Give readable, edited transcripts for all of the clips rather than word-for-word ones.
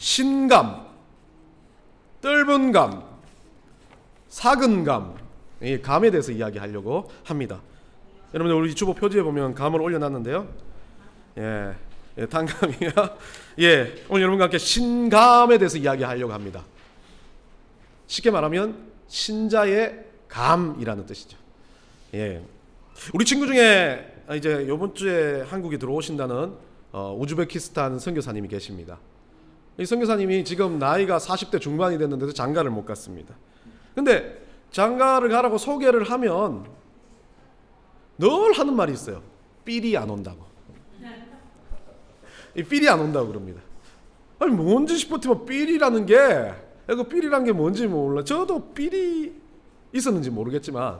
신감, 떫은 감, 삭은 감, 이 감에 대해서 이야기하려고 합니다. 여러분들 우리 주보 표지에 보면 감을 올려놨는데요. 단감이야. 오늘 여러분과 함께 신감에 대해서 이야기하려고 합니다. 쉽게 말하면 신자의 감이라는 뜻이죠. 우리 친구 중에 이제 이번 주에 한국에 들어오신다는 우즈베키스탄 선교사님이 계십니다. 이 선교사님이 지금 나이가 40대 중반이 됐는데도 장가를 못 갔습니다. 근데 장가를 가라고 소개를 하면 늘 하는 말이 있어요. 삘이 안 온다고. 이 삘이 안 온다고 그럽니다. 아니 뭔지 싶었지만 삘이라는 게, 그 삘이라는 게 뭔지 몰라. 저도 삘이 있었는지 모르겠지만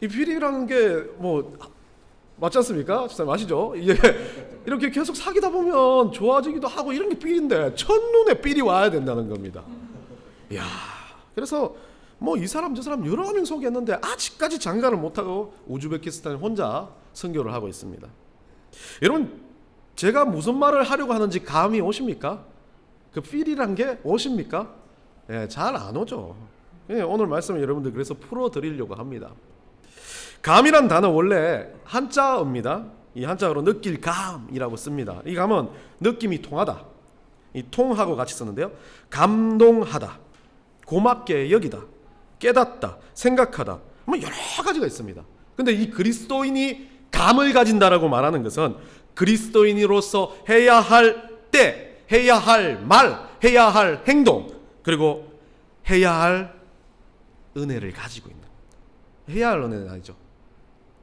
이 삘이라는 게 뭐 맞지 않습니까? 아시죠? 이렇게 계속 사귀다 보면 좋아지기도 하고 이런 게 삘인데 첫눈에 삘이 와야 된다는 겁니다. 그래서 뭐 이 사람 저 사람 여러 명 소개했는데 아직까지 장가를 못하고 우즈베키스탄에 혼자 선교를 하고 있습니다. 여러분, 제가 무슨 말을 하려고 하는지 감이 오십니까? 그 필이란 게 오십니까? 잘 안 오죠. 오늘 말씀을 여러분들 그래서 풀어드리려고 합니다. 감이란 단어 원래 한자어입니다. 이 한자어로 느낄 감이라고 씁니다. 이 감은 느낌이 통하다, 이 통하고 같이 쓰는데요. 감동하다, 고맙게 여기다, 깨닫다, 생각하다, 뭐 여러 가지가 있습니다. 근데 이 그리스도인이 감을 가진다라고 말하는 것은 그리스도인으로서 해야 할 때, 해야 할 말, 해야 할 행동, 그리고 해야 할 은혜를 가지고 있는, 해야 할 은혜는 아니죠.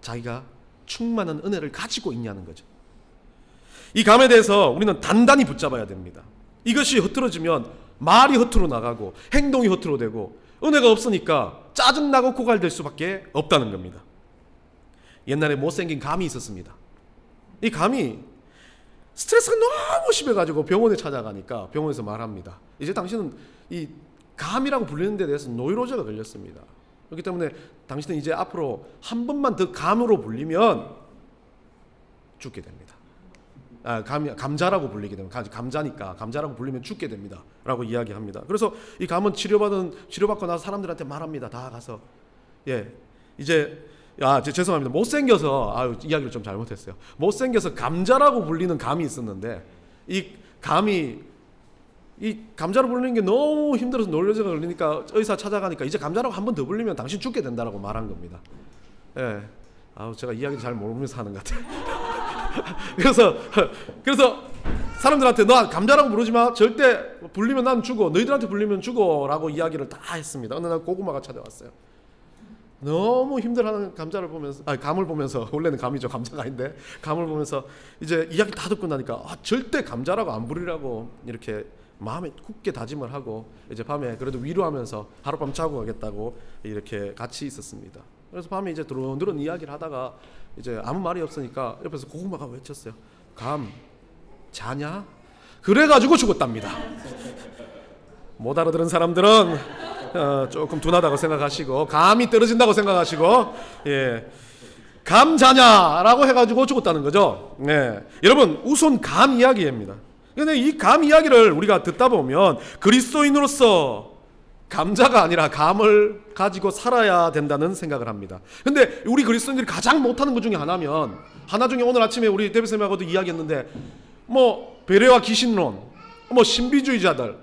자기가 충만한 은혜를 가지고 있냐는 거죠. 이 감에 대해서 우리는 단단히 붙잡아야 됩니다. 이것이 흐트러지면 말이 허투루 나가고 행동이 허투루 되고 은혜가 없으니까 짜증나고 고갈될 수밖에 없다는 겁니다. 옛날에 못생긴 감이 있었습니다. 이 감이 스트레스가 너무 심해가지고 병원에 찾아가니까 병원에서 말합니다. 이제 당신은 이 감이라고 불리는 데 대해서 노이로제가 걸렸습니다. 그렇기 때문에 당신은 이제 앞으로 한 번만 더 감으로 불리면 죽게 됩니다. 감자라고 불리게 되면, 감자니까 감자라고 불리면 죽게 됩니다 라고 이야기합니다. 그래서 이 감은 치료받고 나서 사람들한테 말합니다. 다 가서 죄송합니다. 못생겨서 이야기를 좀 잘못했어요. 못생겨서 감자라고 불리는 감이 있었는데 이 감자로 불리는 게 너무 힘들어서 노이로제가 걸리니까 의사 찾아가니까 이제 감자라고 한 번 더 불리면 당신 죽게 된다라고 말한 겁니다. 제가 이야기를 잘 모르면서 하는 것 같아요. 그래서 사람들한테 너 감자라고 부르지 마. 절대 불리면 난 죽어. 너희들한테 불리면 죽어라고 이야기를 다 했습니다. 어느 날 고구마가 찾아왔어요. 너무 힘들어하는 감을 보면서 원래는 감이죠. 감자가 아닌데 감을 보면서 이제 이야기 다 듣고 나니까 절대 감자라고 안 부르라고 이렇게 마음에 굳게 다짐을 하고 이제 밤에 그래도 위로하면서 하룻밤 자고 가겠다고 이렇게 같이 있었습니다. 그래서 밤에 이제 드론드론 이야기를 하다가 이제 아무 말이 없으니까 옆에서 고구마가 외쳤어요. 감 자냐? 그래가지고 죽었답니다. 못 알아들은 사람들은 조금 둔하다고 생각하시고 감이 떨어진다고 생각하시고 감 자냐라고 해가지고 죽었다는 거죠. 여러분, 우선 감 이야기입니다. 근데 이 감 이야기를 우리가 듣다 보면 그리스도인으로서 감자가 아니라 감을 가지고 살아야 된다는 생각을 합니다. 근데 우리 그리스도인들이 가장 못하는 것 중에 하나 중에 오늘 아침에 우리 데비쌤하고도 이야기했는데 배려와 기신론, 신비주의자들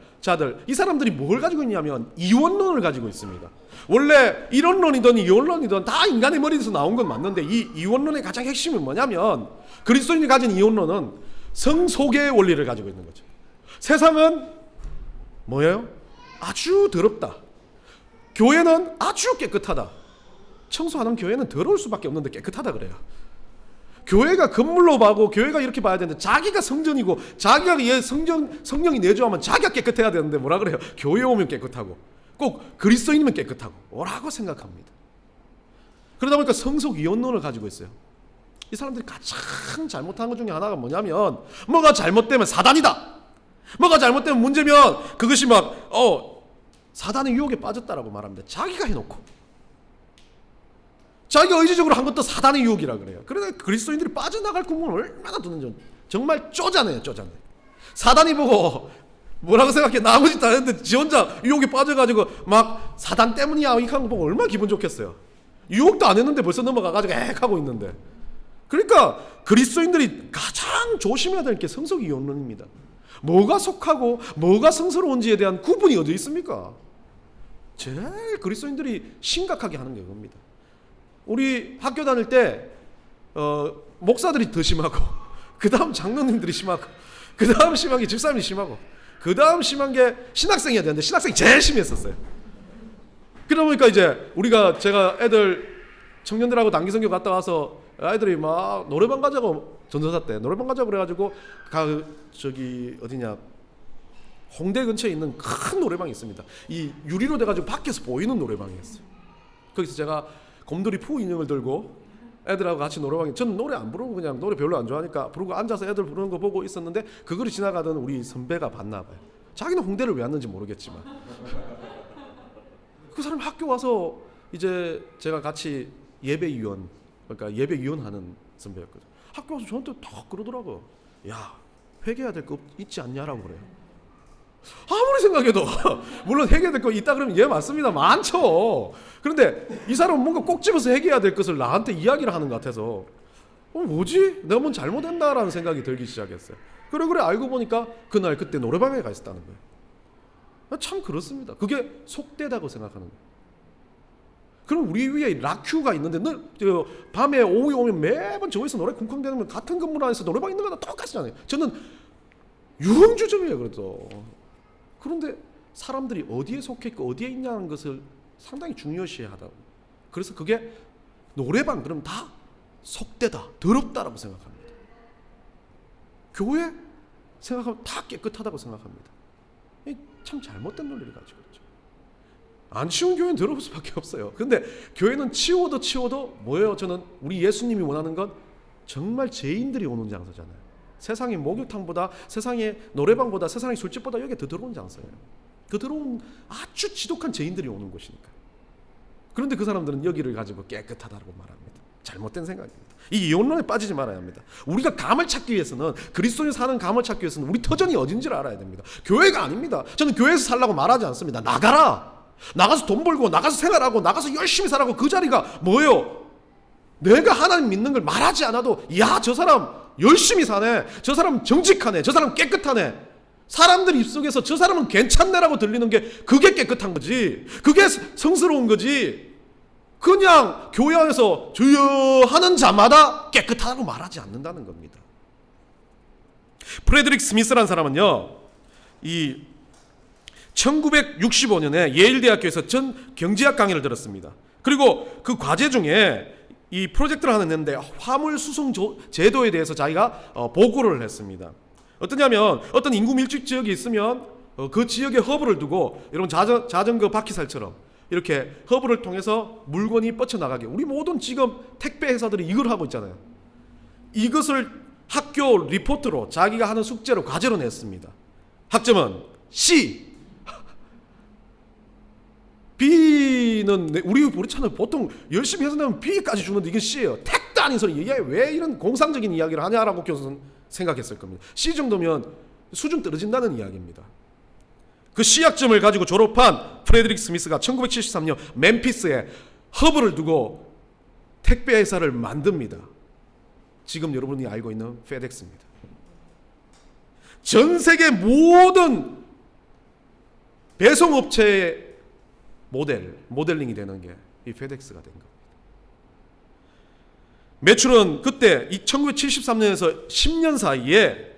이 사람들이 뭘 가지고 있냐면 이원론을 가지고 있습니다. 원래 이론론이든 이원론이든 다 인간의 머리에서 나온 건 맞는데 이 이원론의 가장 핵심은 뭐냐면 그리스도인이 가진 이원론은 성소개의 원리를 가지고 있는 거죠. 세상은 뭐예요? 아주 더럽다. 교회는 아주 깨끗하다. 청소 안 하면 교회는 더러울 수밖에 없는데 깨끗하다 그래요. 교회가 건물로 봐고 교회가 이렇게 봐야 되는데 자기가 성전이고 자기가 성령이 내주하면 자기가 깨끗해야 되는데 뭐라 그래요? 교회 오면 깨끗하고 꼭 그리스도인이면 깨끗하고 뭐라고 생각합니다. 그러다 보니까 성소이원론을 가지고 있어요. 이 사람들이 가장 잘못한 것 중에 하나가 뭐냐면 뭐가 잘못되면 사단이다. 뭐가 잘못되면 문제면 그것이 사단의 유혹에 빠졌다라고 말합니다. 자기가 해놓고 자기가 의지적으로 한 것도 사단의 유혹이라 그래요. 그러나 그리스도인들이 빠져나갈 구멍을 얼마나 두는지 정말 쪼잔해요. 사단이 보고 뭐라고 생각해? 나 아무 짓도 안 했는데 지 혼자 유혹에 빠져가지고 막 사단 때문이야 이렇게 하는 거 보고 얼마나 기분 좋겠어요. 유혹도 안 했는데 벌써 넘어가가지고 액 하고 있는데. 그러니까 그리스도인들이 가장 조심해야 될 게 성속이혼론입니다. 뭐가 속하고 뭐가 성스러운지에 대한 구분이 어디 있습니까? 제일 그리스도인들이 심각하게 하는 게 그겁니다. 우리 학교 다닐 때 목사들이 더 심하고 그 다음 장로님들이 심하고 그 다음 심한 게 집사님이 심하고 그 다음 심한 게 신학생이어야 되는데 신학생이 제일 심했었어요. 그러다 보니까 이제 제가 애들 청년들하고 단기선교 갔다 와서 아이들이 막 노래방 가자고 전도사 때 노래방 가자고 그래가지고 저기 어디냐 홍대 근처에 있는 큰 노래방이 있습니다. 이 유리로 돼가지고 밖에서 보이는 노래방이었어요. 거기서 제가 곰돌이 푸 인형을 들고 애들하고 같이 노래방에 저는 노래 안 부르고 그냥 노래 별로 안 좋아하니까 부르고 앉아서 애들 부르는 거 보고 있었는데 그거를 지나가던 우리 선배가 봤나 봐요. 자기는 홍대를 왜 왔는지 모르겠지만 그 사람이 학교 와서 이제 제가 같이 예배위원 그러니까 예배위원하는 선배였거든. 학교 와서 저한테 딱 그러더라고. 야 회개해야 될 거 있지 않냐라고 그래요. 아무리 생각해도 물론 회개해야 될 거 있다 그러면 예 맞습니다. 많죠. 그런데 이 사람은 뭔가 꼭 집어서 회개해야 될 것을 나한테 이야기를 하는 것 같아서 뭐지? 내가 뭔 잘못했나라는 생각이 들기 시작했어요. 그래 알고 보니까 그날 그때 노래방에 가 있었다는 거예요. 참 그렇습니다. 그게 속되다고 생각하는 거예요. 그럼 우리 위에 락큐가 있는데 밤에 오후에 오면 매번 저기서 노래 쿵쾅대면 같은 건물 안에서 노래방 있는 거나 똑같잖아요. 저는 유흥주점이에요. 그래도 그런데 사람들이 어디에 속해 있고 어디에 있냐는 것을 상당히 중요시하다고. 그래서 그게 노래방 그럼 다 속되다 더럽다라고 생각합니다. 교회 생각하면 다 깨끗하다고 생각합니다. 참 잘못된 논리를 가지고 있죠. 안 치운 교회는 더러울 수밖에 없어요. 근데 교회는 치워도 뭐예요? 저는 우리 예수님이 원하는 건 정말 죄인들이 오는 장소잖아요. 세상의 목욕탕보다 세상의 노래방보다 세상의 술집보다 여기가 더 더러운 장소예요. 그 더러운 아주 지독한 죄인들이 오는 곳이니까. 그런데 그 사람들은 여기를 가지고 깨끗하다고 말합니다. 잘못된 생각입니다. 이 이혼론에 빠지지 말아야 합니다. 우리가 감을 찾기 위해서는 그리스도인이 사는 감을 찾기 위해서는 우리 터전이 어딘지를 알아야 됩니다. 교회가 아닙니다. 저는 교회에서 살라고 말하지 않습니다. 나가서 돈 벌고 나가서 생활하고 나가서 열심히 살라고 그 자리가 뭐예요? 내가 하나님 믿는 걸 말하지 않아도 야 저 사람 열심히 사네, 저 사람 정직하네, 저 사람 깨끗하네, 사람들 입속에서 저 사람은 괜찮네라고 들리는 게 그게 깨끗한 거지, 그게 성스러운 거지. 그냥 교회 안에서 주여 하는 자마다 깨끗하다고 말하지 않는다는 겁니다. 프레드릭 스미스라는 사람은요, 이 1965년에 예일대학교에서 전 경제학 강의를 들었습니다. 그리고 그 과제 중에 이 프로젝트를 하나 냈는데 화물 수송 제도에 대해서 자기가 보고를 했습니다. 어떠냐면 어떤 인구 밀집 지역이 있으면 그 지역에 허브를 두고 여러분 자전거 바퀴살처럼 이렇게 허브를 통해서 물건이 뻗쳐나가게, 우리 모든 지금 택배 회사들이 이걸 하고 있잖아요. 이것을 학교 리포트로 자기가 하는 숙제로 과제로 냈습니다. 학점은 C. B는 우리 차는 보통 열심히 해서 내면 B까지 주는데 이게 C예요. 택도 아닌 소리. 얘 왜 이런 공상적인 이야기를 하냐라고 교수는 생각했을 겁니다. C 정도면 수준 떨어진다는 이야기입니다. 그 C 학점을 가지고 졸업한 프레드릭 스미스가 1973년 멤피스에 허브를 두고 택배 회사를 만듭니다. 지금 여러분이 알고 있는 페덱스입니다. 전 세계 모든 배송업체의 모델링이 되는 게 이 페덱스가 된 겁니다. 매출은 그때 1973년에서 10년 사이에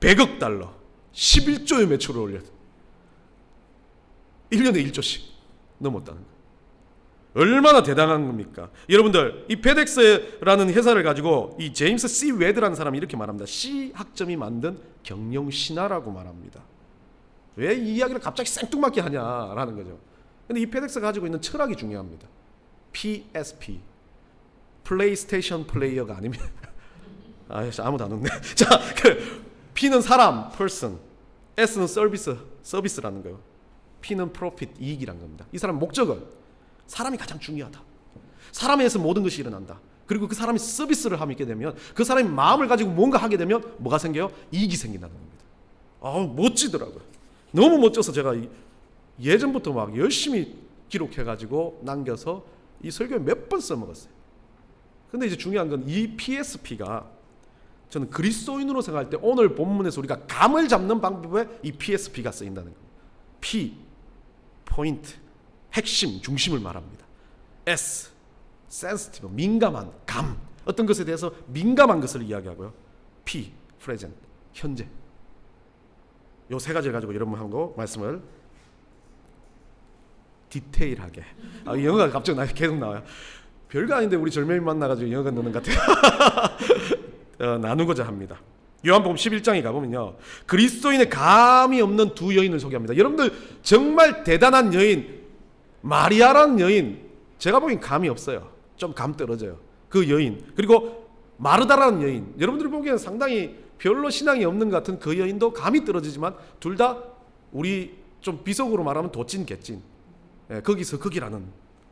100억 달러, 11조의 매출을 올렸어요. 1년에 1조씩 넘었다는 거예요. 얼마나 대단한 겁니까? 여러분들, 이 페덱스라는 회사를 가지고 이 제임스 C. 웨드라는 사람이 이렇게 말합니다. C 학점이 만든 경영 신화라고 말합니다. 왜 이 이야기를 갑자기 생뚱맞게 하냐라는 거죠. 근데 이 페덱스가 가지고 있는 철학이 중요합니다. PSP, 플레이스테이션 플레이어가 아니면 아무도 안 웃네. 자, P는 사람, person, S는 서비스라는 거예요. P는 profit, 이익이란 겁니다. 이 사람 목적은 사람이 가장 중요하다. 사람에서 모든 것이 일어난다. 그리고 그 사람이 서비스를 하게 되면, 그 사람이 마음을 가지고 뭔가 하게 되면 뭐가 생겨요? 이익이 생긴다는 겁니다. 멋지더라고요. 너무 멋져서 제가 예전부터 막 열심히 기록해가지고 남겨서 이 설교에 몇 번 써먹었어요. 근데 이제 중요한 건 이 PSP가 저는 그리스도인으로 생각할 때 오늘 본문에서 우리가 감을 잡는 방법에 이 PSP가 쓰인다는 겁니다. P, 포인트, 핵심, 중심을 말합니다. S, sensitive, 민감한, 감, 어떤 것에 대해서 민감한 것을 이야기하고요. P, present, 현재. 요 세 가지를 가지고 여러분 하고 말씀을 디테일하게. 영어가 갑자기 계속 나와요. 별거 아닌데 우리 절매인 만나가지고 영어가 느는 것 같아요. 나누고자 합니다. 요한복음 11장에 가보면요, 그리스도인의 감이 없는 두 여인을 소개합니다. 여러분들 정말 대단한 여인, 마리아라는 여인, 제가 보기엔 감이 없어요. 좀 감 떨어져요. 그 여인, 그리고 마르다라는 여인, 여러분들이 보기에는 상당히 별로 신앙이 없는 것 같은 그 여인도 감이 떨어지지만 둘 다 우리 좀 비속어로 말하면 도찐 개찐, 거기서 거기라는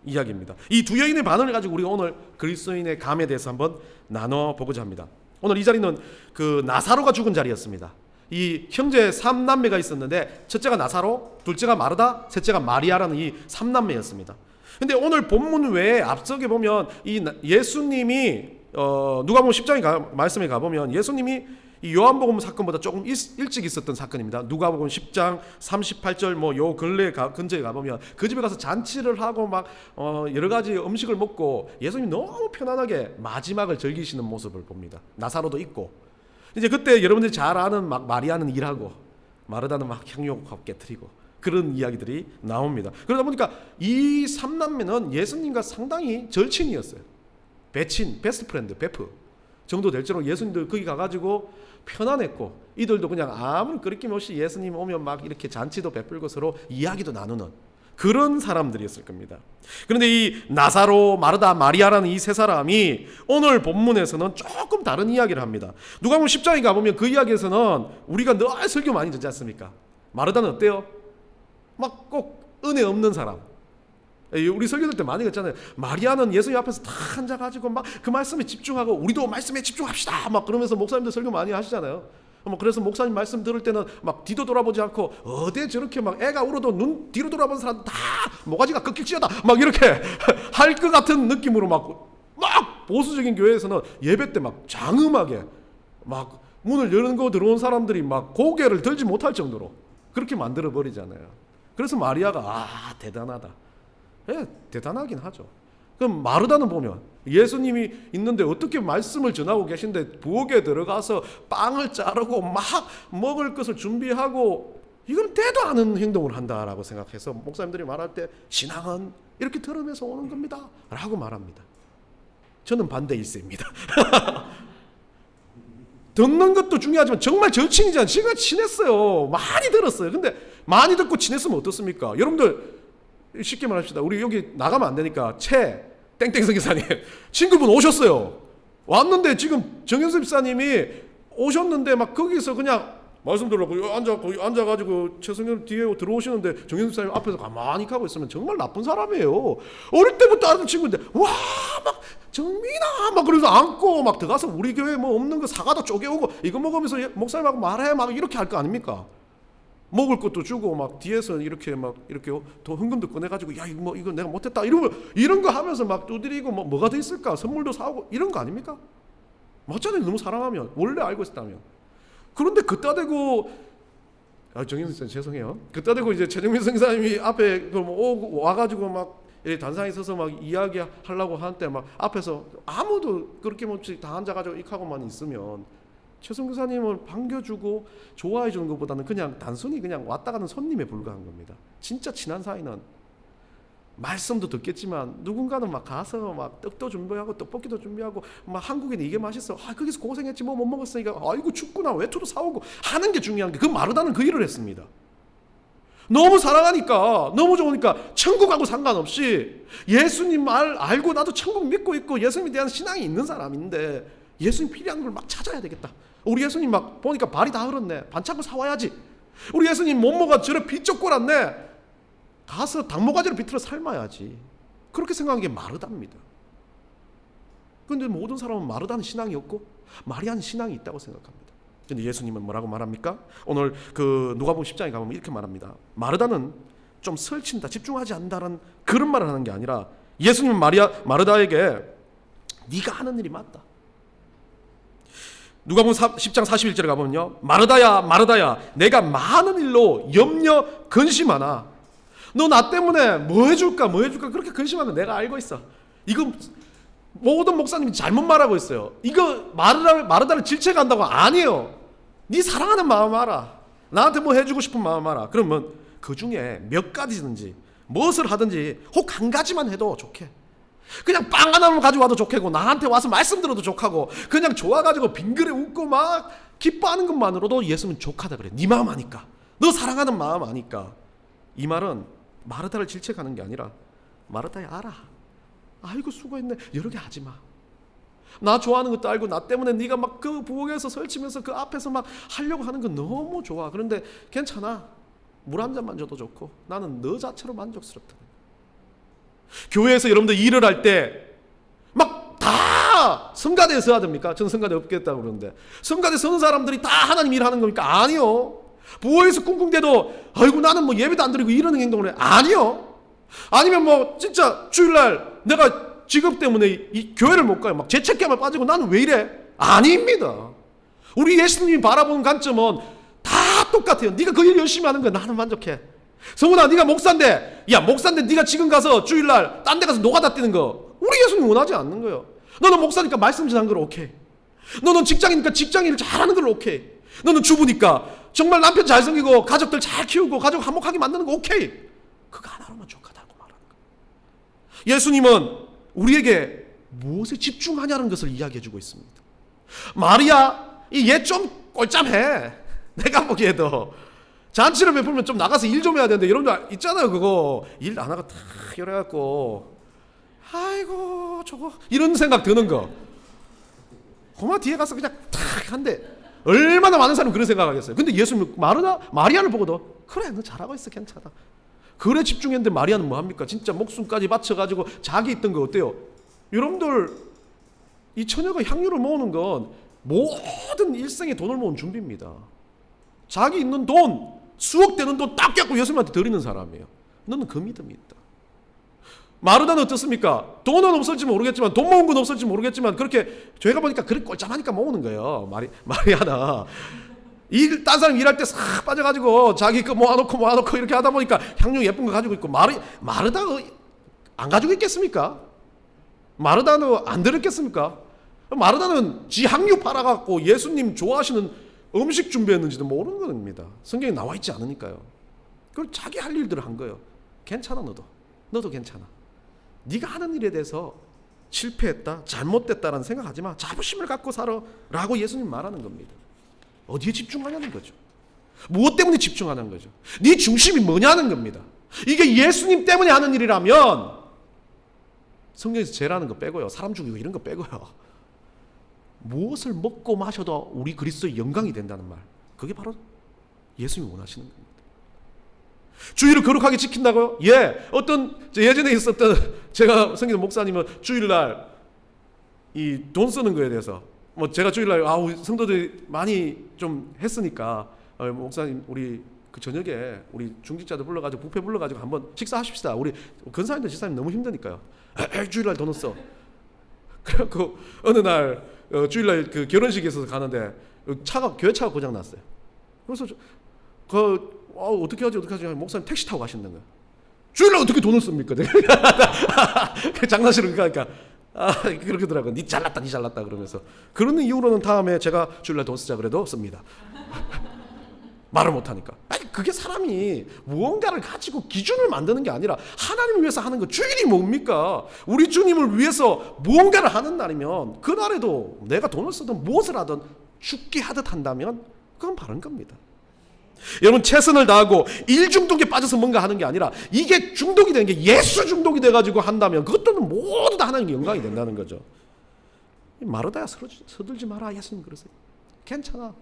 이야기입니다. 이 두 여인의 반응을 가지고 우리가 오늘 그리스도인의 감에 대해서 한번 나눠보고자 합니다. 오늘 이 자리는 그 나사로가 죽은 자리였습니다. 이 형제 3남매가 있었는데 첫째가 나사로, 둘째가 마르다, 셋째가 마리아라는 이 3남매였습니다. 근데 오늘 본문 외에 앞서게 보면 이 예수님이 누가복음 10장에 말씀에 가보면 예수님이 이 요한복음 사건보다 조금 일찍 있었던 사건입니다. 누가복음 10장 38절 요 근처에 가보면 그 집에 가서 잔치를 하고 막 여러 가지 음식을 먹고 예수님이 너무 편안하게 마지막을 즐기시는 모습을 봅니다. 나사로도 있고, 이제 그때 여러분들이 잘 아는 막 마리아는 일하고 마르다는 막 향료값 깨트리고 그런 이야기들이 나옵니다. 그러다 보니까 이 3남매는 예수님과 상당히 절친이었어요. 배친, 베스트 프렌드, 베프 정도 될 정도로 예수님들 거기 가가지고 편안했고, 이들도 그냥 아무 거리낌 없이 예수님 오면 막 이렇게 잔치도 베풀고 서로 이야기도 나누는 그런 사람들이었을 겁니다. 그런데 이 나사로, 마르다, 마리아라는 이 세 사람이 오늘 본문에서는 조금 다른 이야기를 합니다. 누가복음 10장에 가보면 그 이야기에서는 우리가 늘 설교 많이 듣지 않습니까? 마르다는 어때요? 막 꼭 은혜 없는 사람. 우리 설교들 때 많이 했잖아요. 마리아는 예수님 앞에서 다 앉아가지고 막 그 말씀에 집중하고 우리도 말씀에 집중합시다 막 그러면서 목사님들 설교 많이 하시잖아요. 그래서 목사님 말씀 들을 때는 막 뒤도 돌아보지 않고 어디 저렇게 막 애가 울어도 눈 뒤로 돌아본 사람 다 모가지가 꺾일지어다 막 이렇게 할 것 같은 느낌으로 막 보수적인 교회에서는 예배 때 막 장음하게 막 문을 열고 들어온 사람들이 막 고개를 들지 못할 정도로 그렇게 만들어 버리잖아요. 그래서 마리아가 대단하다. 대단하긴 하죠. 그럼 마르다는 보면 예수님이 있는데 어떻게 말씀을 전하고 계신데 부엌에 들어가서 빵을 자르고 막 먹을 것을 준비하고 이건 되도 않은 행동을 한다라고 생각해서 목사님들이 말할 때 신앙은 이렇게 들으면서 오는 겁니다 라고 말합니다. 저는 반대 일세입니다. 듣는 것도 중요하지만 정말 절친이잖아요. 지금 친했어요. 많이 들었어요. 근데 많이 듣고 친했으면 어떻습니까? 여러분들 쉽게 말합시다. 우리 여기 나가면 안 되니까 땡땡 선교사님 친구분 오셨어요. 왔는데 지금 정현섭 집사님이 오셨는데 막 거기서 그냥 말씀 들으라고 앉아가지고 최성현 뒤에 들어오시는데 정현섭 집사님 앞에서 가만히 가고 있으면 정말 나쁜 사람이에요. 어릴 때부터 아는 친구인데 와 막 정민아 막 그러면서 안고 막 들어가서 우리 교회 뭐 없는 거 사과도 쪼개오고 이거 먹으면서 목사님하고 말해 막 이렇게 할 거 아닙니까? 먹을 것도 주고 막 뒤에서 이렇게 더 헌금도 꺼내가지고 야 이거 내가 못했다 이런 거 하면서 막 두드리고 뭐가 더 있을까? 선물도 사오고 이런 거 아닙니까? 맞잖아요. 너무 사랑하면 원래 알고 있었다면. 그런데 그따 대고 정인 선생 죄송해요. 그따 대고 이제 최정민 선생님이 앞에 와가지고 막 단상에 서서 막 이야기 하려고 하는데 막 앞에서 아무도 그렇게 없이 다 앉아가지고 익하고만 있으면. 최성 교사님을 반겨주고 좋아해 주는 것보다는 그냥 단순히 그냥 왔다 가는 손님에 불과한 겁니다. 진짜 친한 사이는 말씀도 듣겠지만 누군가는 막 가서 막 떡도 준비하고 떡볶이도 준비하고 막 한국에는 이게 맛있어. 거기서 고생했지 뭐 못 먹었으니까 아이고 춥구나 외투도 사오고 하는 게 중요한 게 그 마르다는 그 일을 했습니다. 너무 사랑하니까 너무 좋으니까 천국하고 상관없이 예수님 말 알고 나도 천국 믿고 있고 예수님에 대한 신앙이 있는 사람인데 예수님 필요한 걸 막 찾아야 되겠다. 우리 예수님 막 보니까 발이 다 흘렀네. 반창고 사와야지. 우리 예수님 몸무가 저래 비쩍골았네. 가서 닭모가지를 비틀어 삶아야지. 그렇게 생각한 게 마르다입니다. 그런데 모든 사람은 마르다는 신앙이 없고 마리아는 신앙이 있다고 생각합니다. 근데 예수님은 뭐라고 말합니까? 오늘 그 누가복음 10장에 가보면 이렇게 말합니다. 마르다는 좀 설친다, 집중하지 않는다는 그런 말을 하는 게 아니라 예수님은 마르다에게 네가 하는 일이 맞다. 누가복음 10장 41절에 가보면요, 마르다야 마르다야 내가 많은 일로 염려 근심하나 너 나 때문에 뭐 해줄까 그렇게 근심하면 내가 알고 있어. 이거 모든 목사님이 잘못 말하고 있어요. 이거 마르다를 질책한다고 아니에요. 네 사랑하는 마음 알아. 나한테 뭐 해주고 싶은 마음 알아. 그러면 그 중에 몇 가지든지 무엇을 하든지 혹 한 가지만 해도 좋게. 그냥 빵 하나만 가져와도 좋겠고 나한테 와서 말씀 들어도 좋고 그냥 좋아가지고 빙그레 웃고 막 기뻐하는 것만으로도 예수는 좋하다 그래. 네 마음 아니까. 너 사랑하는 마음 아니까. 이 말은 마르다를 질책하는 게 아니라 마르다야 알아. 아이고 수고했네. 여러 개 하지 마. 나 좋아하는 것도 알고 나 때문에 네가 막 그 부엌에서 설치면서 그 앞에서 막 하려고 하는 거 너무 좋아. 그런데 괜찮아. 물 한 잔만 줘도 좋고 나는 너 자체로 만족스럽다. 교회에서 여러분들 일을 할 때 막 다 성가대에 서야 됩니까? 저는 성가대 없겠다고 그러는데 성가대 서는 사람들이 다 하나님 일하는 겁니까? 아니요. 부엌에서 꿍꿍대도 아이고 나는 뭐 예배도 안 드리고 이러는 행동을 해. 아니요. 아니면 뭐 진짜 주일날 내가 직업 때문에 이 교회를 못 가요. 막 죄책감에 빠지고 나는 왜 이래? 아닙니다. 우리 예수님이 바라보는 관점은 다 똑같아요. 네가 그 일 열심히 하는 거야. 나는 만족해. 성훈아 네가 목사인데 네가 지금 가서 주일날 딴 데 가서 노가다 뛰는 거 우리 예수님 원하지 않는 거예요. 너는 목사니까 말씀 전하는 걸 오케이. 너는 직장이니까 직장 일을 잘하는 걸 오케이. 너는 주부니까 정말 남편 잘 섬기고 가족들 잘 키우고 가족 화목하게 만드는 거 오케이. 그거 하나로만 족하다고 말하는 거예요. 예수님은 우리에게 무엇에 집중하냐는 것을 이야기해주고 있습니다. 마리아 얘 좀 꼴짬해. 내가 보기에도 잔치를 베풀면 좀 나가서 일 좀 해야 되는데 여러분들 있잖아요. 그거 일 안 하고 탁 이래갖고 아이고 저거 이런 생각 드는 거. 고마 뒤에 가서 그냥 탁 한대. 얼마나 많은 사람이 그런 생각하겠어요. 근데 예수님은 마리아를 보고도 그래 너 잘하고 있어 괜찮아. 그래 집중했는데 마리아는 뭐합니까? 진짜 목숨까지 바쳐가지고 자기 있던 거 어때요? 여러분들 이 처녀가 향유를 모으는 건 모든 일생의 돈을 모은 준비입니다. 자기 있는 돈 수억 되는 돈 딱 껴고 예수님한테 드리는 사람이에요. 너는 그 믿음이 있다. 마르다는 어떻습니까? 돈은 없을지 모르겠지만 돈 모은 건 없을지 모르겠지만 그렇게 저희가 보니까 그렇게 꼴짱하니까 모으는 거예요. 마리아나 딴 사람 일할 때 싹 빠져가지고 자기 거 모아놓고 이렇게 하다 보니까 향유 예쁜 거 가지고 있고 마르다 안 가지고 있겠습니까? 마르다는 안 들었겠습니까? 마르다는 지 향유 팔아갖고 예수님 좋아하시는 음식 준비했는지도 모르는 겁니다. 성경에 나와 있지 않으니까요. 그걸 자기 할 일들을 한 거예요. 괜찮아 너도 괜찮아. 네가 하는 일에 대해서 실패했다 잘못됐다라는 생각하지 마. 자부심을 갖고 살아 라고 예수님 말하는 겁니다. 어디에 집중하냐는 거죠. 무엇 때문에 집중하는 거죠. 네 중심이 뭐냐는 겁니다. 이게 예수님 때문에 하는 일이라면 성경에서 죄라는 거 빼고요. 사람 죽이고 이런 거 빼고요. 무엇을 먹고 마셔도 우리 그리스도의 영광이 된다는 말. 그게 바로 예수님이 원하시는 겁니다. 주일을 거룩하게 지킨다고요? 예. 예전에 있었던 제가 섬기는 목사님은 주일날 이 돈 쓰는 거에 대해서 뭐 제가 주일날 성도들이 많이 좀 했으니까 목사님 우리 그 저녁에 우리 중직자들 불러가지고 뷔페 불러가지고 한번 식사하십시다. 우리 근사님들 집사님 너무 힘드니까요. 주일날 돈 써. 그래갖고 어느 날 주일날 그 결혼식에서 가는데 교회 차가 고장 났어요. 그래서 어떻게 하지 목사님 택시 타고 가신다는 거예요. 주일날 어떻게 돈을 씁니까? 장난치는 그러니까 그렇게 더라고요. 니 잘났다 그러면서 그런 이유로는 다음에 제가 주일날 돈 쓰자 그래도 씁니다. 말을 못하니까. 그게 사람이 무언가를 가지고 기준을 만드는 게 아니라 하나님을 위해서 하는 거. 주일이 뭡니까? 우리 주님을 위해서 무언가를 하는 날이면 그날에도 내가 돈을 쓰든 무엇을 하든 죽게 하듯 한다면 그건 바른 겁니다. 여러분 최선을 다하고 일 중독에 빠져서 뭔가 하는 게 아니라 이게 중독이 되는 게 예수 중독이 돼가지고 한다면 그것들은 모두 다 하나님께 영광이 된다는 거죠. 마르다야 서둘지 마라. 예수님 그러세요. 괜찮아.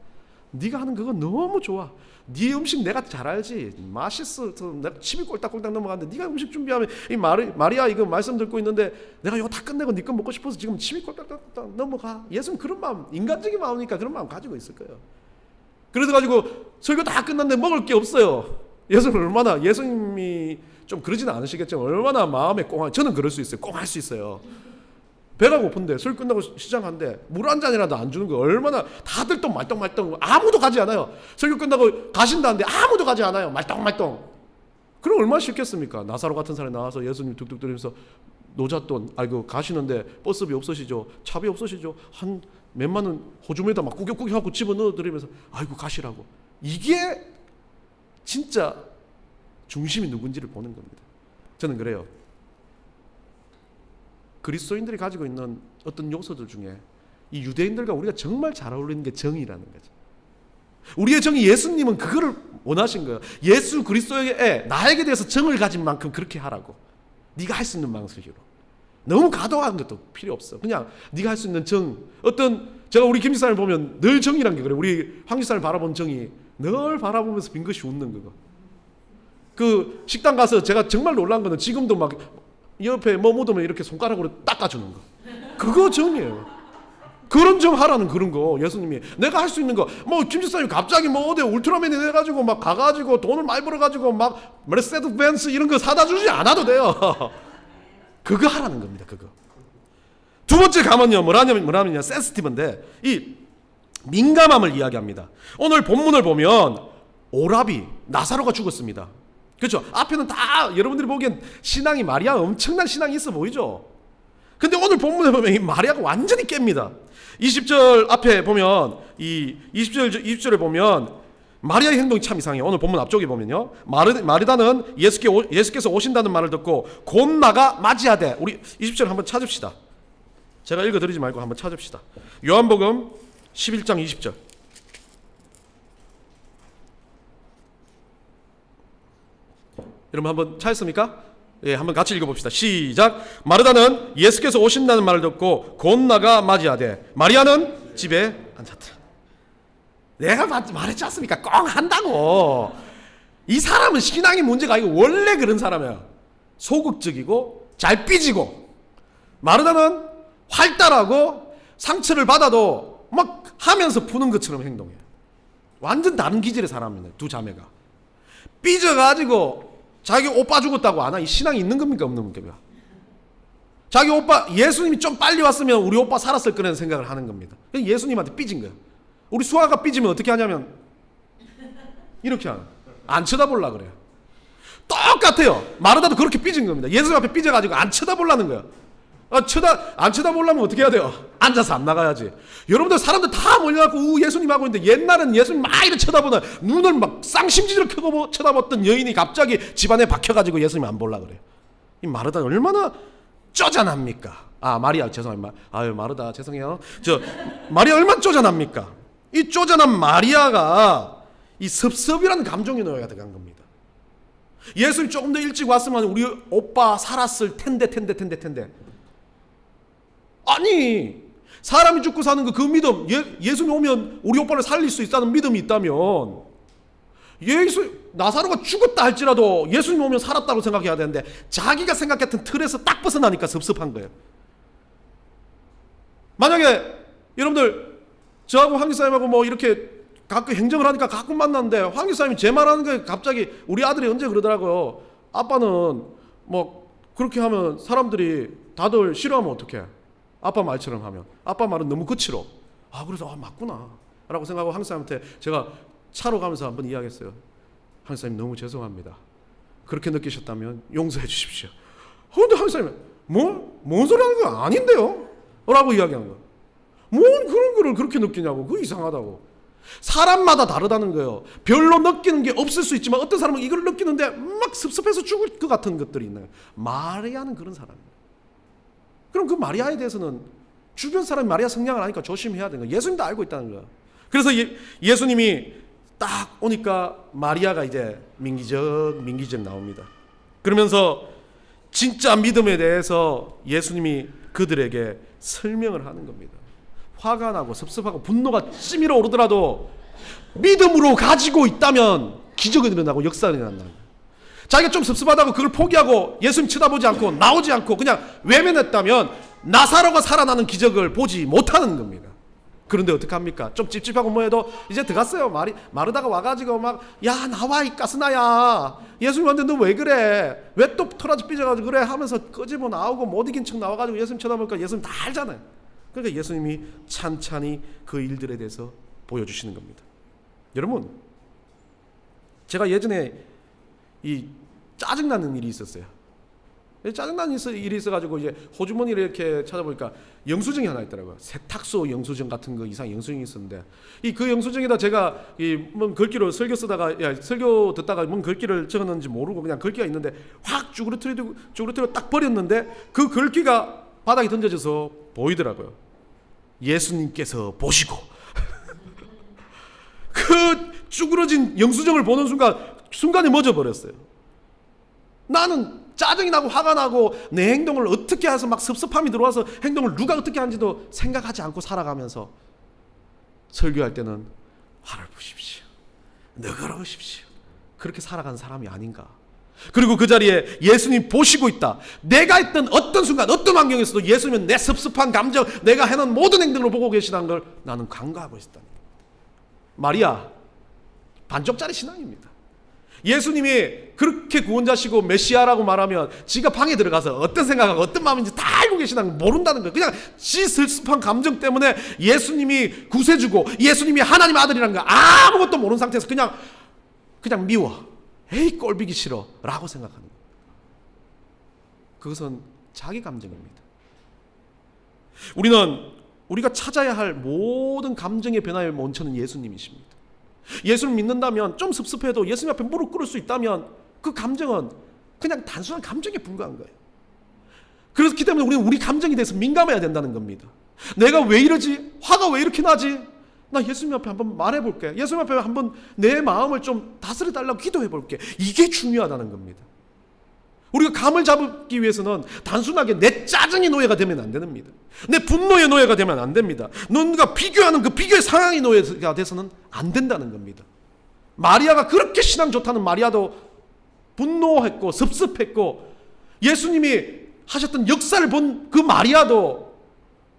네가 하는 그거 너무 좋아. 네 음식 내가 잘 알지. 맛있어. 내가 침이 꼴딱꼴딱 넘어가는데 네가 음식 준비하면 이 마리아 이거 말씀 듣고 있는데 내가 이거 다 끝내고 네 거 먹고 싶어서 지금 침이 꼴딱꼴딱 넘어가. 예수님 그런 마음 인간적인 마음이니까 그런 마음 가지고 있을 거예요. 그래가지고 설교 다 끝났는데 먹을 게 없어요. 예수님이 좀 그러지는 않으시겠지만 얼마나 마음에 꽁할, 저는 그럴 수 있어요. 꽁할 수 있어요. 배가 고픈데 설 끝나고 시장한데 물 한 잔이라도 안 주는 거 얼마나, 다들 또 말똥말똥, 아무도 가지 않아요. 설교 끝나고 가신다는데 아무도 가지 않아요. 말똥말똥. 그럼 얼마나 싫겠습니까? 나사로 같은 사람이 나와서 예수님 툭툭 들으면서 노잣돈, 가시는데 버스비 없으시죠? 차비 없으시죠? 한 몇만 원 호주머니에다 막 꾸격꾸격 하고 집어넣어 드리면서 아이고 가시라고. 이게 진짜 중심이 누군지를 보는 겁니다. 저는 그래요. 그리스도인들이 가지고 있는 어떤 요소들 중에 이 유대인들과 우리가 정말 잘 어울리는 게 정의라는 거죠. 우리의 정의, 예수님은 그거를 원하신 거예요. 예수 그리스도에 나에게 대해서 정을 가진 만큼 그렇게 하라고. 네가 할 수 있는 방식으로. 너무 과도한 것도 필요 없어. 그냥 네가 할 수 있는 정. 제가 우리 김 집사님 보면 늘 정의란 게 그래요. 우리 황 집사님 바라본 정의. 늘 바라보면서 빙긋이 웃는 그거. 그 식당 가서 제가 정말 놀란 거는 지금도 막 옆에 뭐 묻으면 이렇게 손가락으로 닦아주는 거. 그거 정이에요. 그런 정 하라는 그런 거. 예수님이 내가 할 수 있는 거. 뭐 김 집사님 갑자기 뭐 어디 울트라맨이 돼가지고 막 가가지고 돈을 많이 벌어가지고 막 메르세데스 벤츠 이런 거 사다 주지 않아도 돼요. 그거 하라는 겁니다. 그거. 두 번째 감은요, 뭐라냐면 센시티브인데 이 민감함을 이야기합니다. 오늘 본문을 보면 오라비 나사로가 죽었습니다. 그렇죠? 앞에는 다 여러분들이 보기엔 신앙이, 마리아 엄청난 신앙이 있어 보이죠? 근데 오늘 본문에 보면 이 마리아가 완전히 깹니다. 20절 앞에 보면 이 20절에 보면 마리아의 행동이 참 이상해요. 오늘 본문 앞쪽에 보면요. 마르다는 예수께서 오신다는 말을 듣고 곧 나가 맞이하되, 우리 20절 한번 찾읍시다. 제가 읽어드리지 말고 한번 찾읍시다. 요한복음 11장 20절. 여러분 한번 찾았습니까? 예, 한번 같이 읽어봅시다. 시작. 마르다는 예수께서 오신다는 말을 듣고 곧 나가 맞이하되 마리아는 집에 앉았다. 내가 말했지 않습니까? 꽁 한다고. 이 사람은 신앙의 문제가 아니고 원래 그런 사람이야. 소극적이고 잘 삐지고. 마르다는 활달하고 상처를 받아도 막 하면서 푸는 것처럼 행동해. 완전 다른 기질의 사람이네. 두 자매가 삐져가지고 자기 오빠 죽었다고 안 하? 이 신앙이 있는 겁니까 없는 겁니까? 자기 오빠, 예수님이 좀 빨리 왔으면 우리 오빠 살았을 거라는 생각을 하는 겁니다. 예수님한테 삐진 거야. 우리 수아가 삐지면 어떻게 하냐면 이렇게 하는, 안 쳐다보려 그래요. 똑같아요. 마르다도 그렇게 삐진 겁니다. 예수님 앞에 삐져가지고 안 쳐다보려는 거야. 안 쳐다보려면 어떻게 해야 돼요? 앉아서 안 나가야지. 여러분들 사람들 다 몰려갖고 예수님 하고 있는데, 옛날은 예수님 막 이렇게 쳐다보다 눈을 막 쌍심지를 켜고 쳐다봤던 여인이 갑자기 집안에 박혀가지고 예수님 안 볼라 그래요. 이 마르다 얼마나 쪼잔합니까? 마리아 죄송합니다. 마르다 죄송해요. 마리아 얼마나 쪼잔합니까? 이 쪼잔한 마리아가 이 섭섭이라는 감정이 넣어야 들어간 겁니다. 예수님 조금 더 일찍 왔으면 우리 오빠 살았을 텐데. 아니, 사람이 죽고 사는 그 믿음, 예수님 오면 우리 오빠를 살릴 수 있다는 믿음이 있다면, 나사로가 죽었다 할지라도 예수님 오면 살았다고 생각해야 되는데, 자기가 생각했던 틀에서 딱 벗어나니까 섭섭한 거예요. 만약에 여러분들 저하고 황 기사님하고 뭐 이렇게 가끔 행정을 하니까 가끔 만났는데, 황 기사님이 제 말하는 게 갑자기, 우리 아들이 언제 그러더라고요. 아빠는 뭐 그렇게 하면 사람들이 다들 싫어하면 어떡해? 아빠 말처럼 하면. 아빠 말은 너무 거칠어. 그래서 맞구나 라고 생각하고 황 기사님한테 제가 차로 가면서 한번 이야기했어요. 황 기사님 너무 죄송합니다. 그렇게 느끼셨다면 용서해 주십시오. 근데 황 기사님은 뭔 소리 하는 거 아닌데요? 라고 이야기하는 거예요. 뭔 그런 거를 그렇게 느끼냐고. 그거 이상하다고. 사람마다 다르다는 거예요. 별로 느끼는 게 없을 수 있지만 어떤 사람은 이걸 느끼는데 막 섭섭해서 죽을 것 같은 것들이 있는 거예요. 마리아는 그런 사람이에요. 그럼 그 마리아에 대해서는 주변 사람이 마리아 성향을 아니까 조심해야 되는 거예요. 예수님도 알고 있다는 거예요. 그래서 예수님이 딱 오니까 마리아가 이제 민기적 나옵니다. 그러면서 진짜 믿음에 대해서 예수님이 그들에게 설명을 하는 겁니다. 화가 나고 섭섭하고 분노가 찌밀어 오르더라도 믿음으로 가지고 있다면 기적이 일어나고 역사가 일어난다. 자기가 좀 섭섭하다고 그걸 포기하고 예수님 쳐다보지 않고 나오지 않고 그냥 외면했다면 나사로가 살아나는 기적을 보지 못하는 겁니다. 그런데 어떡합니까? 좀 찝찝하고 뭐해도 이제 들어갔어요. 마르다가 와가지고 막, 야, 나와 이 가스나야, 예수님한테 너 왜 그래? 왜 또 토라지 삐져가지고 그래? 하면서 끄집어 나오고 못 이긴 척 나와가지고 예수님 쳐다보니까 예수님 다 알잖아요. 그러니까 예수님이 찬찬히 그 일들에 대해서 보여주시는 겁니다. 여러분, 제가 예전에 이 짜증나는 일이 있었어요. 짜증나는 일이 있어가지고 이제 호주머니를 이렇게 찾아보니까 영수증이 하나 있더라고요. 세탁소 영수증 같은 거 이상 영수증이 있었는데, 그 영수증에다 제가 뭔 글귀로 설교 쓰다가, 설교 듣다가 뭔 글귀를 적었는지 모르고 그냥 글귀가 있는데 확 쭈그러뜨리고 딱 버렸는데 그 글귀가 바닥에 던져져서 보이더라고요. 예수님께서 보시고. 그 쭈그러진 영수증을 보는 순간에 멎어 버렸어요. 나는 짜증이 나고 화가 나고 내 행동을 어떻게 해서 막 섭섭함이 들어와서 행동을 누가 어떻게 하는지도 생각하지 않고 살아가면서 설교할 때는 화를 푸십시오, 너그러우십시오, 그렇게 살아간 사람이 아닌가. 그리고 그 자리에 예수님 보시고 있다. 내가 했던 어떤 순간 어떤 환경에서도 예수님은 내 섭섭한 감정, 내가 해놓은 모든 행동을 보고 계시다는 걸 나는 간과하고 있었다. 마리아 반쪽짜리 신앙입니다. 예수님이 그렇게 구원자시고 메시아라고 말하면 지가 방에 들어가서 어떤 생각하고 어떤 마음인지 다 알고 계시다는 걸 모른다는 거예요. 그냥 지 섭섭한 감정 때문에 예수님이 구세주고 예수님이 하나님 아들이라는 거 아무것도 모르는 상태에서 그냥 미워, 에이 꼴보기 싫어 라고 생각하는 거예요. 그것은 자기 감정입니다. 우리가 찾아야 할 모든 감정의 변화의 원천은 예수님이십니다. 예수를 믿는다면 좀 섭섭해도 예수님 앞에 무릎 꿇을 수 있다면 그 감정은 그냥 단순한 감정에 불과한 거예요. 그렇기 때문에 우리는 우리 감정에 대해서 민감해야 된다는 겁니다. 내가 왜 이러지? 화가 왜 이렇게 나지? 나 예수님 앞에 한번 말해볼게. 예수님 앞에 한번 내 마음을 좀 다스려달라고 기도해볼게. 이게 중요하다는 겁니다. 우리가 감을 잡기 위해서는 단순하게 내 짜증이 노예가 되면 안 됩니다. 내 분노의 노예가 되면 안 됩니다. 누군가 비교하는 그 비교의 상황이 노예가 돼서는 안 된다는 겁니다. 마리아가 그렇게 신앙 좋다는 마리아도 분노했고 섭섭했고 예수님이 하셨던 역사를 본 그 마리아도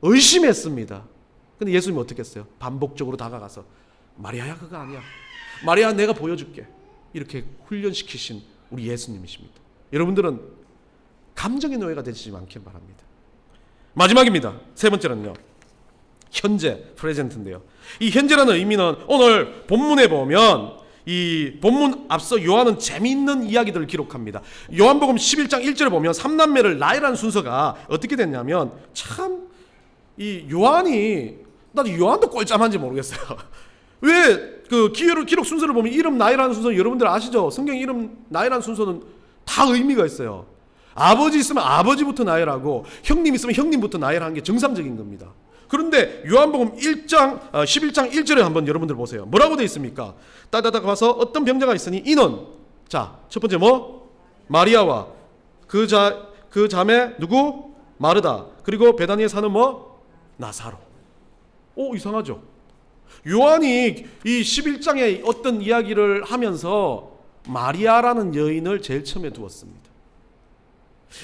의심했습니다. 근데 예수님이 어떻게 했어요? 반복적으로 다가가서 마리아야 그거 아니야, 마리아 내가 보여줄게, 이렇게 훈련시키신 우리 예수님이십니다. 여러분들은 감정의 노예가 되지 않길 바랍니다. 마지막입니다. 세 번째는요, 현재, 프레젠트인데요. 이 현재라는 의미는 오늘 본문에 보면 이 본문 앞서 요한은 재미있는 이야기들을 기록합니다. 요한복음 11장 1절에 보면 삼남매를 나열한 순서가 어떻게 됐냐면, 참 이 나도 요한도 꼴짜만지 모르겠어요. 왜 그 기록 순서를 보면 이름 나열하는 순서 여러분들 아시죠? 성경 이름 나열하는 순서는 다 의미가 있어요. 아버지 있으면 아버지부터 나열하고 형님 있으면 형님부터 나열하는 게 정상적인 겁니다. 그런데 요한복음 11장 1절에 한번 여러분들 보세요. 뭐라고 되어 있습니까? 따다닥 가서 어떤 병자가 있으니 이는, 자, 첫 번째 마리아와 그 자매 누구? 마르다. 그리고 베다니에 사는 나사로. 이상하죠? 요한이 이 11장에 어떤 이야기를 하면서 마리아라는 여인을 제일 처음에 두었습니다.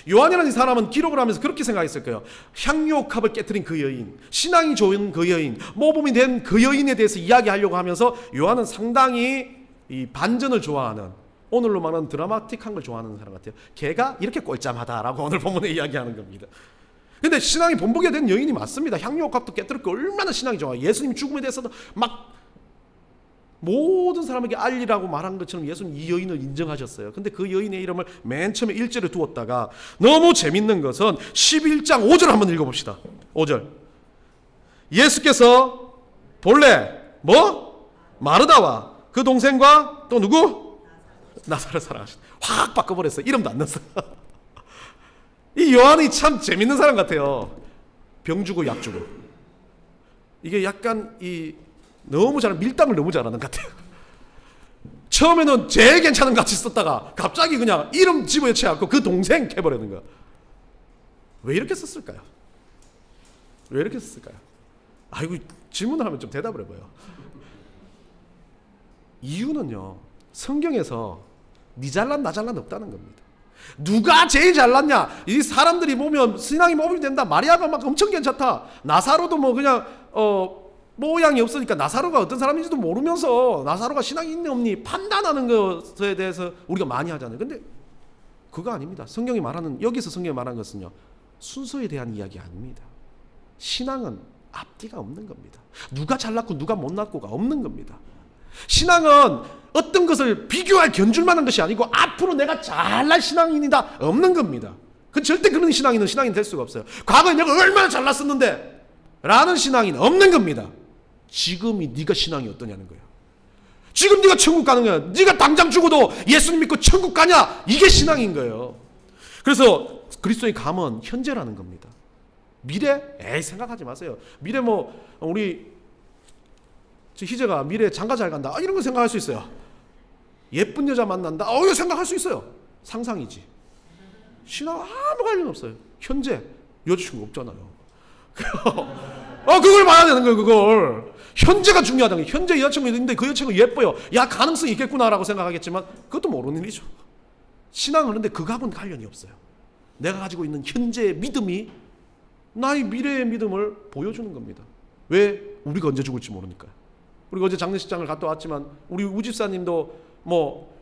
요한이라는 이 사람은 기록을 하면서 그렇게 생각했을 거예요. 향유옥합을 깨뜨린 그 여인, 신앙이 좋은 그 여인, 모범이 된 그 여인에 대해서 이야기하려고 하면서 요한은 상당히 이 반전을 좋아하는, 오늘로 말하는 드라마틱한 걸 좋아하는 사람 같아요. 걔가 이렇게 꼴짬하다라고 오늘 본문에 이야기하는 겁니다. 근데 신앙이 본보게 된 여인이 맞습니다. 향유옥합도 깨뜨렸고 얼마나 신앙이 좋아요. 예수님 죽음에 대해서도 막 모든 사람에게 알리라고 말한 것처럼 예수님 이 여인을 인정하셨어요. 근데 그 여인의 이름을 맨 처음에 1절에 두었다가 너무 재밌는 것은 11장 5절 한번 읽어봅시다. 5절. 예수께서 본래 마르다와 그 동생과 또 누구? 나사렛 사랑하셨다. 확 바꿔버렸어요. 이름도 안 넣었어요. 이 요한이 참 재밌는 사람 같아요. 병 주고 약 주고. 이게 약간 밀당을 너무 잘하는 것 같아요. 처음에는 제일 괜찮은 것 같이 썼다가 갑자기 그냥 이름 집어치워갖고 그 동생 해버리는 거야. 왜 이렇게 썼을까요? 왜 이렇게 썼을까요? 아이고, 질문을 하면 좀 대답을 해봐요. 이유는요, 성경에서 니 잘난 나 잘난 없다는 겁니다. 누가 제일 잘났냐? 이 사람들이 보면 신앙이 모범이 된다. 마리아가 막 엄청 괜찮다. 나사로도 그냥 모양이 없으니까 나사로가 어떤 사람인지도 모르면서 나사로가 신앙이 있니 없니 판단하는 것에 대해서 우리가 많이 하잖아요. 근데 그거 아닙니다. 성경이 말하는, 여기서 성경이 말하는 것은요, 순서에 대한 이야기 아닙니다. 신앙은 앞뒤가 없는 겁니다. 누가 잘났고 누가 못났고가 없는 겁니다. 신앙은 어떤 것을 비교할 견줄 만한 것이 아니고 앞으로 내가 잘날 신앙인이다 없는 겁니다. 그 절대 그런 신앙인은 신앙인 될 수가 없어요. 과거에 내가 얼마나 잘났었는데 라는 신앙인 없는 겁니다. 지금이 네가 신앙이 어떠냐는 거예요. 지금 네가 천국 가는 거야. 네가 당장 죽어도 예수님 믿고 천국 가냐? 이게 신앙인 거예요. 그래서 그리스도의 감은 현재라는 겁니다. 미래? 에이, 생각하지 마세요. 미래 우리 희재가 미래 장가 잘 간다, 이런 거 생각할 수 있어요. 예쁜 여자 만난다, 이거 생각할 수 있어요. 상상이지. 신앙 아무 관련 없어요. 현재 여자친구 없잖아요. 그걸 봐야 되는 거예요. 그걸 현재가 중요하다는 거예요. 현재 여자친구 있는데 그 여자친구 예뻐요. 야, 가능성이 있겠구나라고 생각하겠지만 그것도 모르는 일이죠. 신앙은 그런데 그거하고는 관련이 없어요. 내가 가지고 있는 현재의 믿음이 나의 미래의 믿음을 보여주는 겁니다. 왜? 우리가 언제 죽을지 모르니까요. 우리가 어제 장례식장을 갔다 왔지만 우리 우집사님도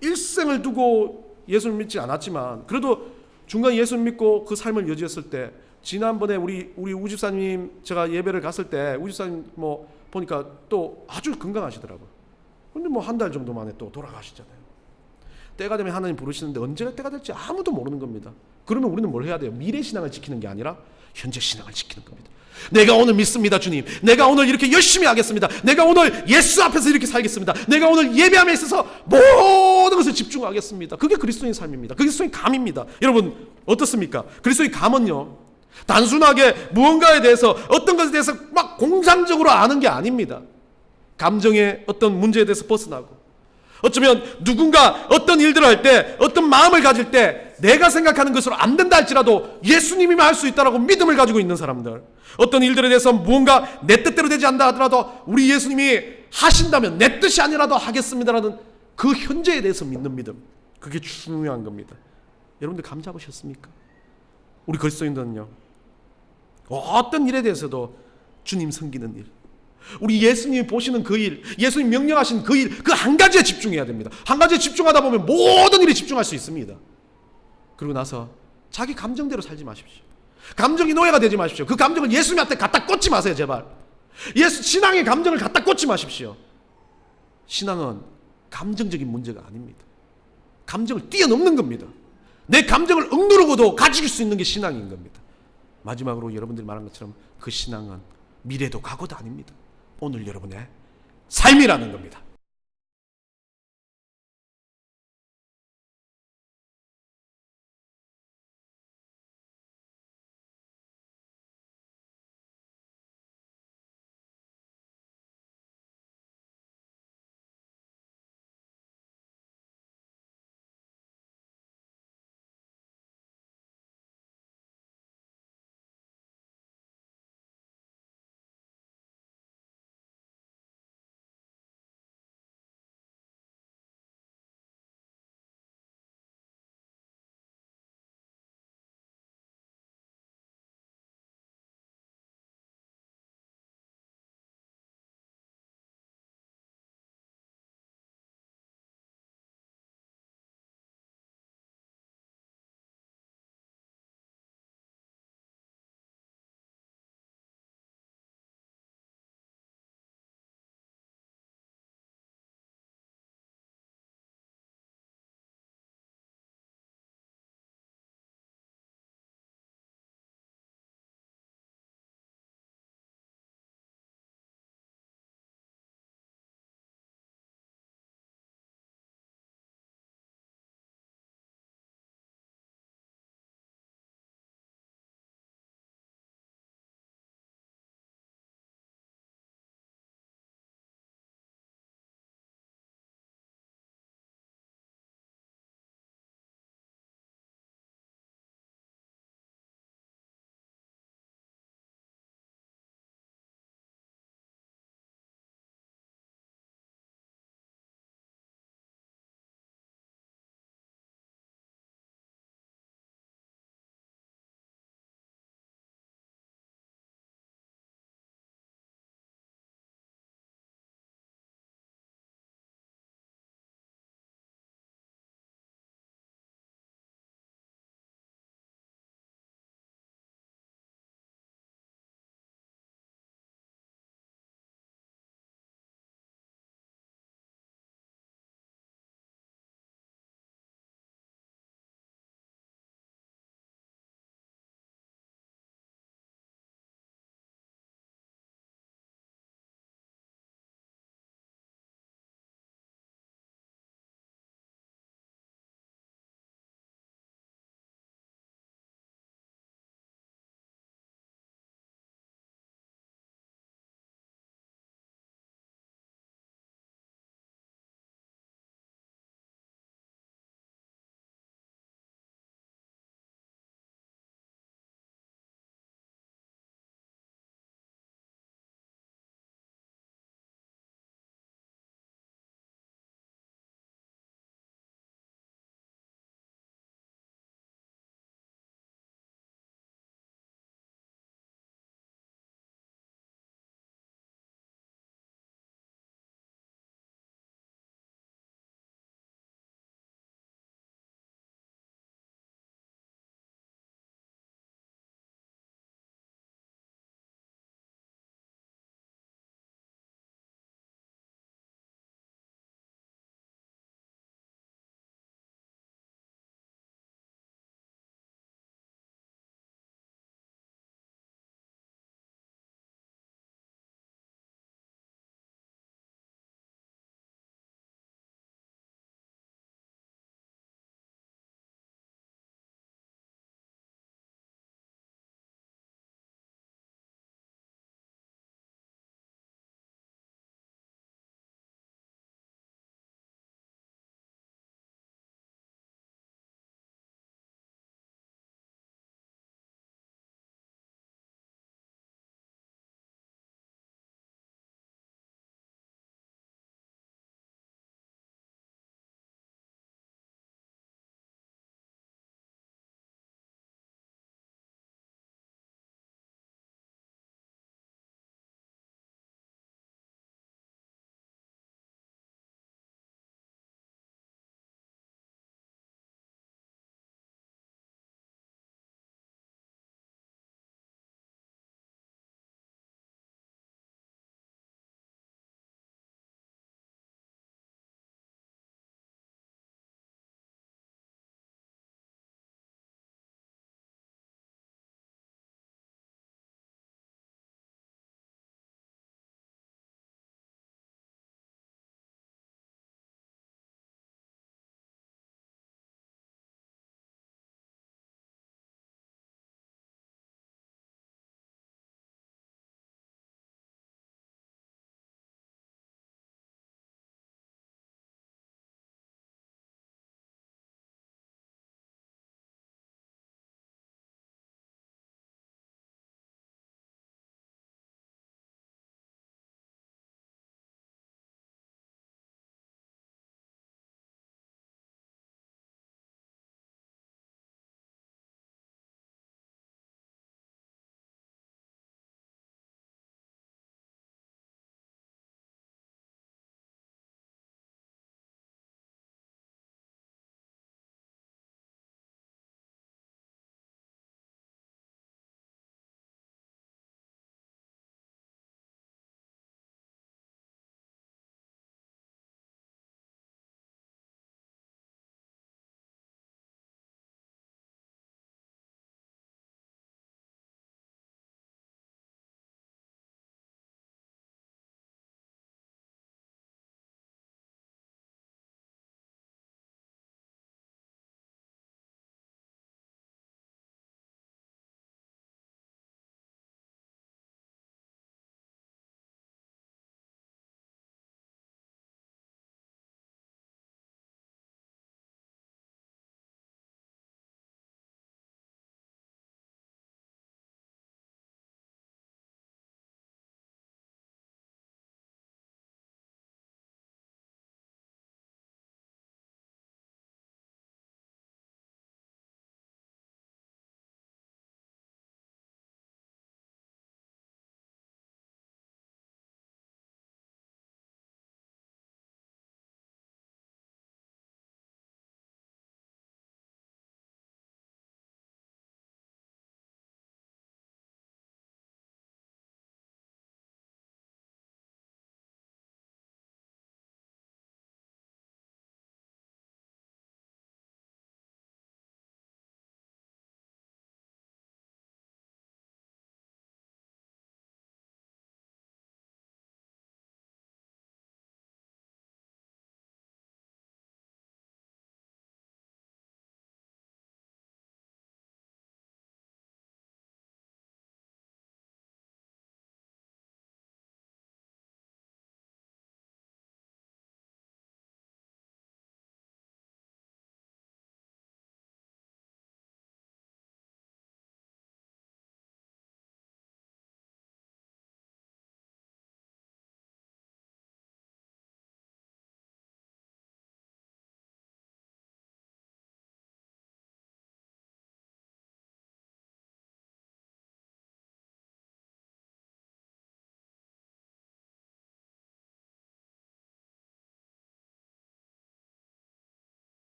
일생을 두고 예수를 믿지 않았지만 그래도 중간에 예수를 믿고 그 삶을 여지했을 때, 지난번에 우리 우집사님 제가 예배를 갔을 때 우집사님 보니까 또 아주 건강하시더라고요. 근데 한 달 정도 만에 또 돌아가시잖아요. 때가 되면 하나님 부르시는데 언제가 때가 될지 아무도 모르는 겁니다. 그러면 우리는 뭘 해야 돼요? 미래 신앙을 지키는 게 아니라 현재 신앙을 지키는 겁니다. 내가 오늘 믿습니다, 주님. 내가 오늘 이렇게 열심히 하겠습니다. 내가 오늘 예수 앞에서 이렇게 살겠습니다. 내가 오늘 예배함에 있어서 모든 것을 집중하겠습니다. 그게 그리스도인 삶입니다. 그게 그리스도인 감입니다. 여러분 어떻습니까? 그리스도인 감은요, 단순하게 무언가에 대해서 어떤 것에 대해서 막 공상적으로 아는 게 아닙니다. 감정의 어떤 문제에 대해서 벗어나고, 어쩌면 누군가 어떤 일들을 할 때, 어떤 마음을 가질 때 내가 생각하는 것으로 안 된다 할지라도 예수님이 할 수 있다라고 믿음을 가지고 있는 사람들, 어떤 일들에 대해서 무언가 내 뜻대로 되지 않다 하더라도 우리 예수님이 하신다면 내 뜻이 아니라도 하겠습니다라는 그 현재에 대해서 믿는 믿음, 그게 중요한 겁니다. 여러분들 감 잡으셨습니까? 우리 그리스도인들은요, 어떤 일에 대해서도 주님 섬기는 일, 우리 예수님이 보시는 그 일, 예수님 명령하신 그 일, 그 한 가지에 집중해야 됩니다. 한 가지에 집중하다 보면 모든 일에 집중할 수 있습니다. 그리고 나서 자기 감정대로 살지 마십시오. 감정이 노예가 되지 마십시오. 그 감정을 예수님한테 갖다 꽂지 마세요, 제발. 신앙의 감정을 갖다 꽂지 마십시오. 신앙은 감정적인 문제가 아닙니다. 감정을 뛰어넘는 겁니다. 내 감정을 억누르고도 가질 수 있는 게 신앙인 겁니다. 마지막으로 여러분들이 말한 것처럼 그 신앙은 미래도 과거도 아닙니다. 오늘 여러분의 삶이라는 겁니다.